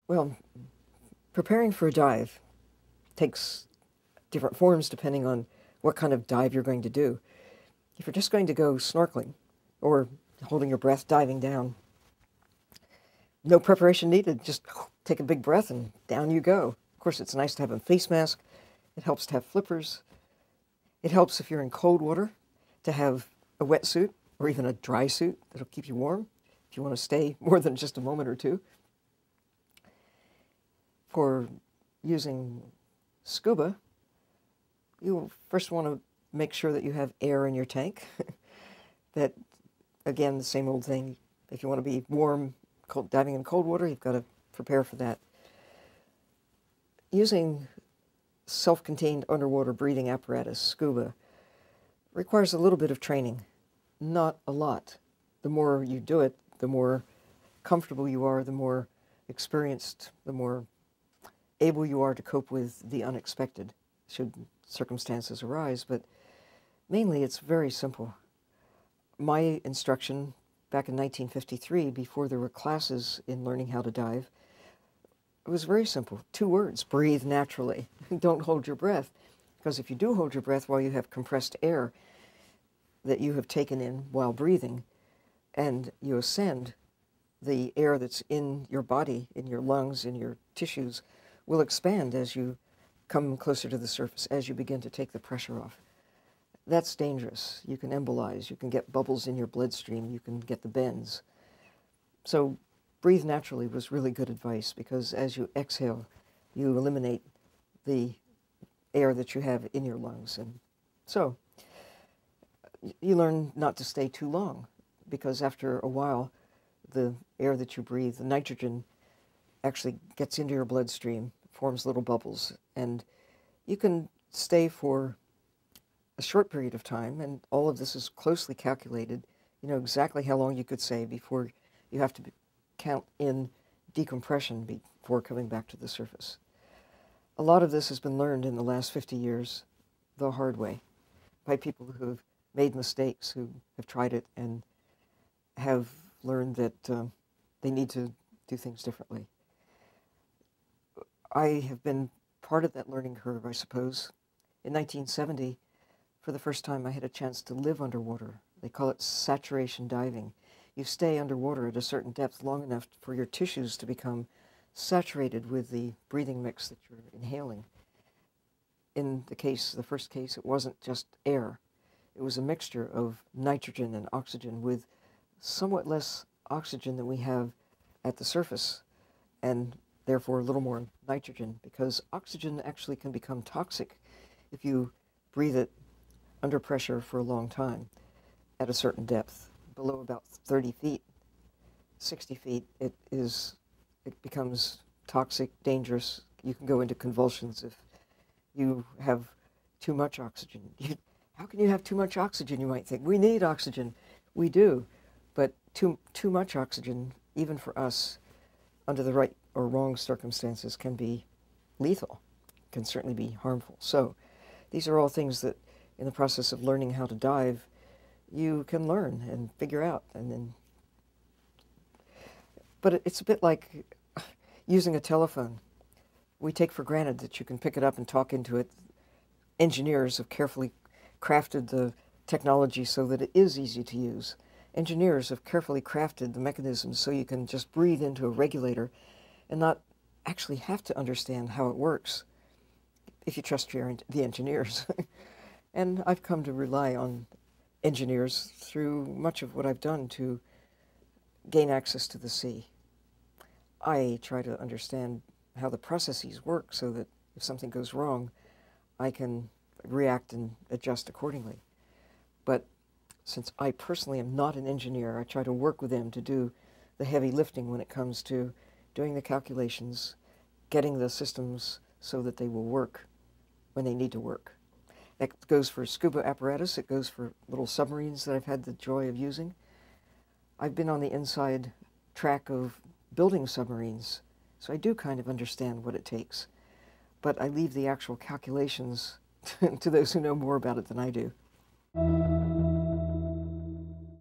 Well, preparing for a dive takes different forms depending on what kind of dive you're going to do. If you're just going to go snorkeling or holding your breath diving down, no preparation needed. Just take a big breath and down you go. Of course, it's nice to have a face mask. It helps to have flippers. It helps if you're in cold water to have a wetsuit or even a dry suit that'll keep you warm if you want to stay more than just a moment or two. For using scuba, you first want to make sure that you have air in your tank. That, again, the same old thing. If you want to be warm, diving in cold water, you've got to prepare for that. Using self-contained underwater breathing apparatus, scuba, requires a little bit of training, not a lot. The more you do it, the more comfortable you are, the more experienced, the more able you are to cope with the unexpected, should circumstances arise. But mainly, it's very simple. My instruction back in 1953, before there were classes in learning how to dive, it was very simple. 2 words: breathe naturally. Don't hold your breath, because if you do hold your breath while you have compressed air that you have taken in while breathing, and you ascend, the air that's in your body, in your lungs, in your tissues, will expand as you come closer to the surface, as you begin to take the pressure off. That's dangerous. You can embolize, you can get bubbles in your bloodstream, you can get the bends. So breathe naturally was really good advice, because as you exhale, you eliminate the air that you have in your lungs. And so you learn not to stay too long, because after a while, the air that you breathe, the nitrogen, actually gets into your bloodstream, forms little bubbles, and you can stay for a short period of time, and all of this is closely calculated. You know exactly how long you could stay before you have to count in decompression before coming back to the surface. A lot of this has been learned in the last 50 years the hard way by people who have made mistakes, who have tried it and have learned that they need to do things differently. I have been part of that learning curve, I suppose. In 1970, for the first time, I had a chance to live underwater. They call it saturation diving. You stay underwater at a certain depth long enough for your tissues to become saturated with the breathing mix that you're inhaling. In the first case, it wasn't just air. It was a mixture of nitrogen and oxygen, with somewhat less oxygen than we have at the surface, and therefore a little more nitrogen, because oxygen actually can become toxic if you breathe it under pressure for a long time at a certain depth. Below about 30 feet, 60 feet, it becomes toxic, dangerous. You can go into convulsions if you have too much oxygen. How can you have too much oxygen, you might think? We need oxygen. We do. But too much oxygen, even for us, under the right or wrong circumstances, can be lethal, can certainly be harmful. So these are all things that, in the process of learning how to dive, you can learn and figure out. But it's a bit like using a telephone. We take for granted that you can pick it up and talk into it. Engineers have carefully crafted the technology so that it is easy to use. Engineers have carefully crafted the mechanisms so you can just breathe into a regulator and not actually have to understand how it works, if you trust the engineers. And I've come to rely on engineers through much of what I've done to gain access to the sea. I try to understand how the processes work so that if something goes wrong, I can react and adjust accordingly. But since I personally am not an engineer, I try to work with them to do the heavy lifting when it comes to doing the calculations, getting the systems so that they will work when they need to work. That goes for scuba apparatus. It goes for little submarines that I've had the joy of using. I've been on the inside track of building submarines, so I do kind of understand what it takes. But I leave the actual calculations to those who know more about it than I do.